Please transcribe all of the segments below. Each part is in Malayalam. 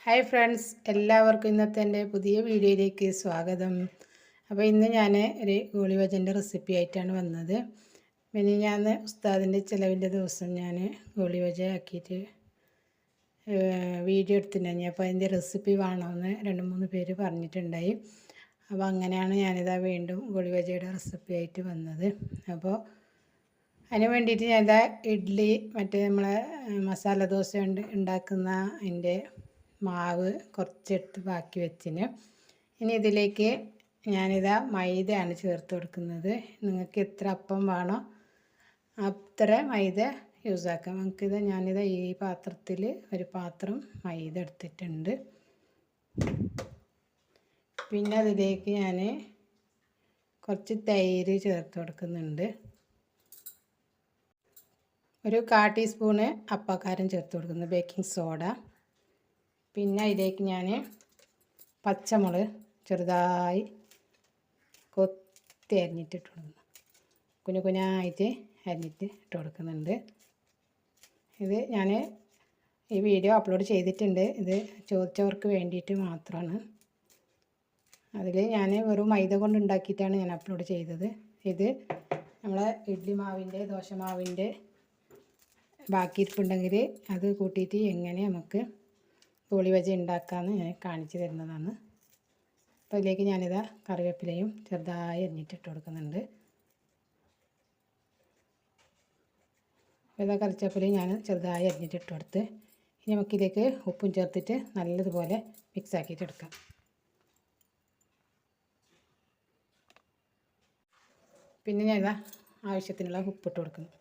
ഹായ് ഫ്രണ്ട്സ്, എല്ലാവർക്കും ഇന്നത്തെ എൻ്റെ പുതിയ വീഡിയോയിലേക്ക് സ്വാഗതം. അപ്പോൾ ഇന്ന് ഞാൻ ഒരു ഗോളിബജിൻ്റെ റെസിപ്പി ആയിട്ടാണ് വന്നത്. പിന്നെ ഞാൻ ഉസ്താദിൻ്റെ ചിലവിൻ്റെ ദിവസം ഞാൻ ഗോളിബജ ആക്കിയിട്ട് വീഡിയോ എടുത്തിട്ടുണ്ടായി. അപ്പോൾ അതിൻ്റെ റെസിപ്പി വേണമെന്ന് 2-3 പേര് പറഞ്ഞിട്ടുണ്ടായി. അപ്പോൾ അങ്ങനെയാണ് ഞാനിതാ വീണ്ടും ഗോളിബജയുടെ റെസിപ്പി ആയിട്ട് വന്നത്. അപ്പോൾ അതിന് വേണ്ടിയിട്ട് ഞാനിതാ ഇഡ്ഡലി നമ്മളെ മസാല ദോശ ഉണ്ടാക്കുന്ന അതിൻ്റെ മാവ് കുറച്ചെടുത്ത് ബാക്കി വെച്ചിന്. ഇനി ഇതിലേക്ക് ഞാനിതാ മൈദയാണ് ചേർത്ത് കൊടുക്കുന്നത്. നിങ്ങൾക്ക് എത്ര അപ്പം വേണോ അത്ര മൈദ യൂസ് ആക്കാം. ഞാനിതാ ഈ പാത്രത്തിൽ ഒരു പാത്രം മൈദ എടുത്തിട്ടുണ്ട്. പിന്നെ അതിലേക്ക് ഞാൻ കുറച്ച് തൈര് ചേർത്ത് കൊടുക്കുന്നുണ്ട്. ഒരു 1/4 ടീസ്പൂണ് അപ്പക്കാരം ചേർത്ത് കൊടുക്കുന്നു, ബേക്കിംഗ് സോഡ. പിന്നെ അതിലേക്ക് ഞാൻ പച്ചമുളക് ചെറുതായി കൊത്തി അരിഞ്ഞിട്ട് കൊടുക്കുന്നു, കുഞ്ഞായിട്ട് അരിഞ്ഞിട്ട് ഇട്ട് കൊടുക്കുന്നുണ്ട്. ഇത് ഞാൻ ഈ വീഡിയോ അപ്ലോഡ് ചെയ്തിട്ടുണ്ട്. ഇത് ചോദിച്ചവർക്ക് വേണ്ടിയിട്ട് മാത്രമാണ്. അതിൽ ഞാൻ വെറും മൈദ കൊണ്ട് ഉണ്ടാക്കിയിട്ടാണ് ഞാൻ അപ്ലോഡ് ചെയ്തത്. ഇത് നമ്മളെ ഇഡ്ഡലി മാവിൻ്റെ ദോശ മാവിൻ്റെ ബാക്കിയിരിപ്പുണ്ടെങ്കിൽ അത് കൂട്ടിയിട്ട് എങ്ങനെ നമുക്ക് ഗോളിബജി ഉണ്ടാക്കാമെന്ന് ഞാൻ കാണിച്ചു തരുന്നതാണ്. അപ്പോൾ ഇതിലേക്ക് ഞാനിതാ കറിവേപ്പിലയും ചെറുതായി അരിഞ്ഞിട്ടിട്ട് കൊടുക്കുന്നുണ്ട്. ഇതാ കറിവേപ്പിലയും ഞാൻ ചെറുതായി അരിഞ്ഞിട്ടിട്ട് കൊടുത്ത് ഇനി നമുക്കിതിലേക്ക് ഉപ്പും ചേർത്തിട്ട് നല്ലതുപോലെ മിക്സ് ആക്കിയിട്ട് എടുക്കാം. പിന്നെ ഞാനിതാ ആവശ്യത്തിനുള്ള ഉപ്പിട്ട് കൊടുക്കുന്നു.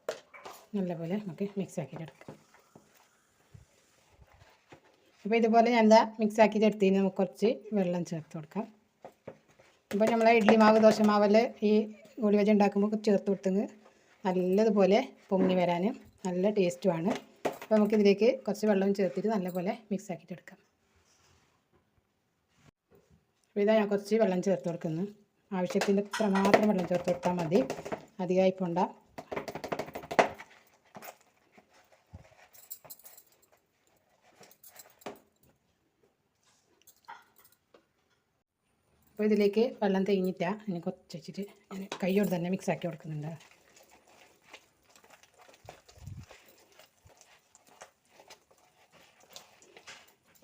നല്ലപോലെ നമുക്ക് മിക്സ് ആക്കിയിട്ട് എടുക്കാം. അപ്പോൾ ഇതുപോലെ ഞാനിതാ മിക്സ് ആക്കിയിട്ട് എടുത്തതിന് നമുക്ക് കുറച്ച് വെള്ളം ചേർത്ത് കൊടുക്കാം. അപ്പോൾ നമ്മളെ ഇഡ്ഡലി മാവ് ദോശ മാവിൽ ഈ ഗോളിബജി ഉണ്ടാക്കുമ്പോൾ ചേർത്ത് കൊടുത്തെങ്കിൽ നല്ലതുപോലെ പൊങ്ങി വരാൻ നല്ല ടേസ്റ്റുമാണ്. അപ്പോൾ നമുക്കിതിലേക്ക് കുറച്ച് വെള്ളം ചേർത്തിട്ട് നല്ലപോലെ മിക്സ് ആക്കിയിട്ട് എടുക്കാം. അപ്പോൾ ഇതാ ഞാൻ കുറച്ച് വെള്ളം ചേർത്ത് കൊടുക്കുന്നു. ആവശ്യത്തിൻ്റെ അത്ര മാത്രം വെള്ളം ചേർത്ത് കൊടുത്താൽ മതി, അധികമായി പോണ്ട. അപ്പോൾ ഇതിലേക്ക് വെള്ളം തേങ്ങിയിട്ടാണ് അതിന് കുറച്ച് വെച്ചിട്ട് ഞാൻ കൈയോട് തന്നെ മിക്സ് ആക്കി കൊടുക്കുന്നുണ്ട്.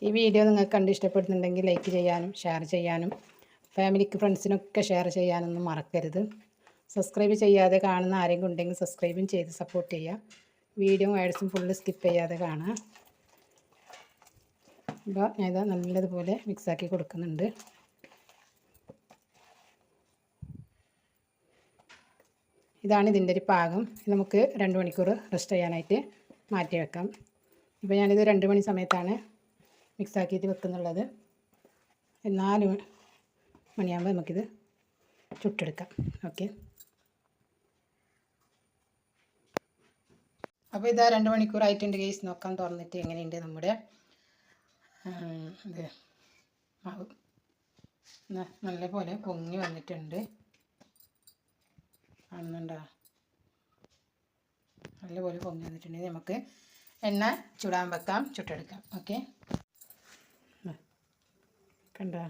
ഈ വീഡിയോ നിങ്ങൾക്ക് കണ്ട് ഇഷ്ടപ്പെടുന്നുണ്ടെങ്കിൽ ലൈക്ക് ചെയ്യാനും ഷെയർ ചെയ്യാനും ഫാമിലിക്ക് ഫ്രണ്ട്സിനൊക്കെ ഷെയർ ചെയ്യാനൊന്നും മറക്കരുത്. സബ്സ്ക്രൈബ് ചെയ്യാതെ കാണുന്ന ആരെങ്കിലും ഉണ്ടെങ്കിൽ സബ്സ്ക്രൈബും ചെയ്ത് സപ്പോർട്ട് ചെയ്യുക. വീഡിയോ ആഡ്സും ഫുള്ള് സ്കിപ്പ് ചെയ്യാതെ കാണുക. അപ്പോൾ ഞാനിത് നല്ലതുപോലെ മിക്സാക്കി കൊടുക്കുന്നുണ്ട്. ഇതാണ് ഇതിൻ്റെ ഒരു പാകം. നമുക്ക് 2 മണിക്കൂർ റെസ്റ്റ് ചെയ്യാനായിട്ട് മാറ്റി വെക്കാം. ഇപ്പോൾ ഞാനിത് 2 മണി സമയത്താണ് മിക്സാക്കിയിട്ട് വെക്കുന്നുള്ളത്. 4 മണിയാകുമ്പോൾ നമുക്കിത് ചുട്ടെടുക്കാം. ഓക്കെ, അപ്പോൾ ഇതാ 2 മണിക്കൂറായിട്ടുണ്ട് ഗൈസ്. നോക്കാൻ തുറന്നിട്ട് എങ്ങനെയുണ്ട് നമ്മുടെ ഇത് മാവ്. നല്ലപോലെ പൊങ്ങി വന്നിട്ടുണ്ട്. കാണുന്നുണ്ടോ? നല്ലപോലെ പൊങ്ങി വന്നിട്ടുണ്ടെങ്കിൽ നമുക്ക് എണ്ണ ചുടാൻ വെക്കാം, ചുട്ടെടുക്കാം. ഓക്കെ, കണ്ടോ?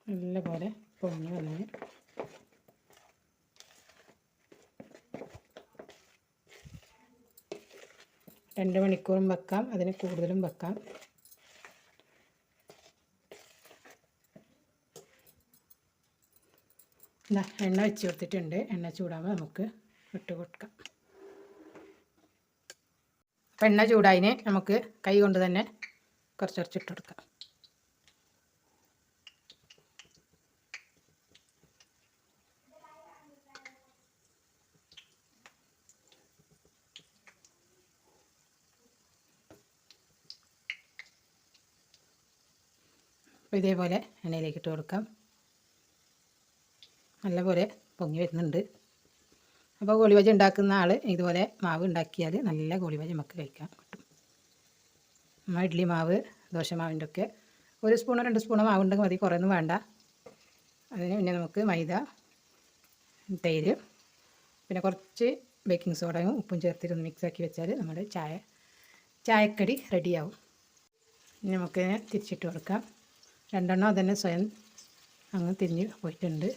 നല്ലപോലെ പൊങ്ങി വന്ന് 2 മണിക്കൂറും വെക്കാം, അതിന് കൂടുതലും വെക്കാം. എണ്ണ വെച്ച് കൊടുത്തിട്ടുണ്ട്. എണ്ണ ചൂടാകുമ്പോൾ നമുക്ക് ഇട്ട് കൊടുക്കാം. അപ്പം എണ്ണ ചൂടായതിന് നമുക്ക് കൈ കൊണ്ട് തന്നെ കുറച്ച് ഇട്ട് കൊടുക്കാം. അപ്പോൾ ഇതേപോലെ എണ്ണയിലേക്ക് ഇട്ട് കൊടുക്കാം. നല്ലപോലെ പൊങ്ങി വരുന്നുണ്ട്. അപ്പോൾ ഗോളിബജി ഉണ്ടാക്കുന്ന ആൾ ഇതുപോലെ മാവ് ഉണ്ടാക്കിയാൽ നല്ല ഗോളിബജി നമുക്ക് കഴിക്കാൻ കിട്ടും. നമ്മൾ ഇഡ്ഡലി മാവ് ദോശ മാവിൻ്റെ ഒക്കെ 1 സ്പൂണോ 2 സ്പൂണോ മാവുണ്ടെങ്കിൽ മതി, കുറേയൊന്നും വേണ്ട. അതിന് പിന്നെ നമുക്ക് മൈദ, തൈര്, പിന്നെ കുറച്ച് ബേക്കിംഗ് സോഡയും ഉപ്പും ചേർത്തിട്ടൊന്ന് മിക്സാക്കി വെച്ചാൽ നമ്മുടെ ചായക്കടി റെഡിയാവും. ഇനി നമുക്ക് തിരിച്ചിട്ട് കൊടുക്കാം. രണ്ടെണ്ണം അതന്നെ സ്വയം അങ്ങ് തിരിഞ്ഞ് പോയിട്ടുണ്ട്.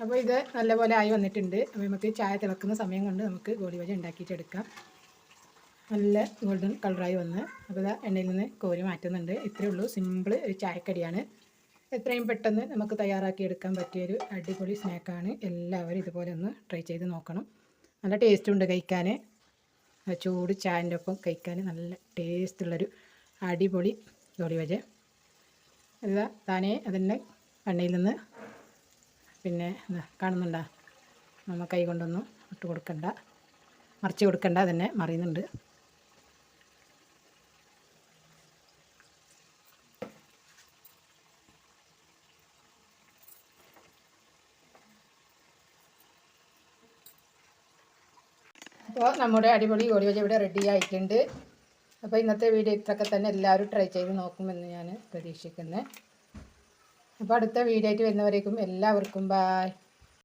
അപ്പോൾ ഇത് നല്ലപോലെ ആയി വന്നിട്ടുണ്ട്. അപ്പോൾ നമുക്ക് ചായ തിളക്കുന്ന സമയം കൊണ്ട് നമുക്ക് ഗോളി ബജി ഉണ്ടാക്കിയിട്ടെടുക്കാം. നല്ല ഗോൾഡൻ കളറായി വന്ന് അപ്പോൾ ഇതാ എണ്ണയിൽ നിന്ന് കോരി മാറ്റുന്നുണ്ട്. ഇത്രയേ ഉള്ളൂ, സിമ്പിൾ ഒരു ചായക്കടിയാണ്. എത്രയും പെട്ടെന്ന് നമുക്ക് തയ്യാറാക്കി എടുക്കാൻ പറ്റിയൊരു അടിപൊളി സ്നാക്കാണ്. എല്ലാവരും ഇതുപോലെ ഒന്ന് ട്രൈ ചെയ്ത് നോക്കണം. നല്ല ടേസ്റ്റുണ്ട് കഴിക്കാൻ. ചൂട് ചായൻ്റെ ഒപ്പം കഴിക്കാൻ നല്ല ടേസ്റ്റുള്ളൊരു അടിപൊളി ഗോളി ബജി. ഇതാ താനേ അതിൻ്റെ എണ്ണയിൽ നിന്ന് പിന്നെ കാണുന്നുണ്ടോ, നമ്മൾ കൈ കൊണ്ടൊന്നും ഇട്ട് കൊടുക്കണ്ട, മറിച്ച് കൊടുക്കണ്ട, അതന്നെ മറിയുന്നുണ്ട്. അപ്പോൾ നമ്മുടെ അടിപൊളി ഗോളി ബജി ഇവിടെ റെഡി ആയിട്ടുണ്ട്. അപ്പോൾ ഇന്നത്തെ വീഡിയോ ഇത്രയൊക്കെ തന്നെ. എല്ലാവരും ട്രൈ ചെയ്ത് നോക്കുമെന്ന് ഞാൻ പ്രതീക്ഷിക്കുന്നത്. അപ്പോൾ അടുത്ത വീഡിയോ ആയിട്ട് വരുന്നവരേക്കും എല്ലാവർക്കും ബായ്.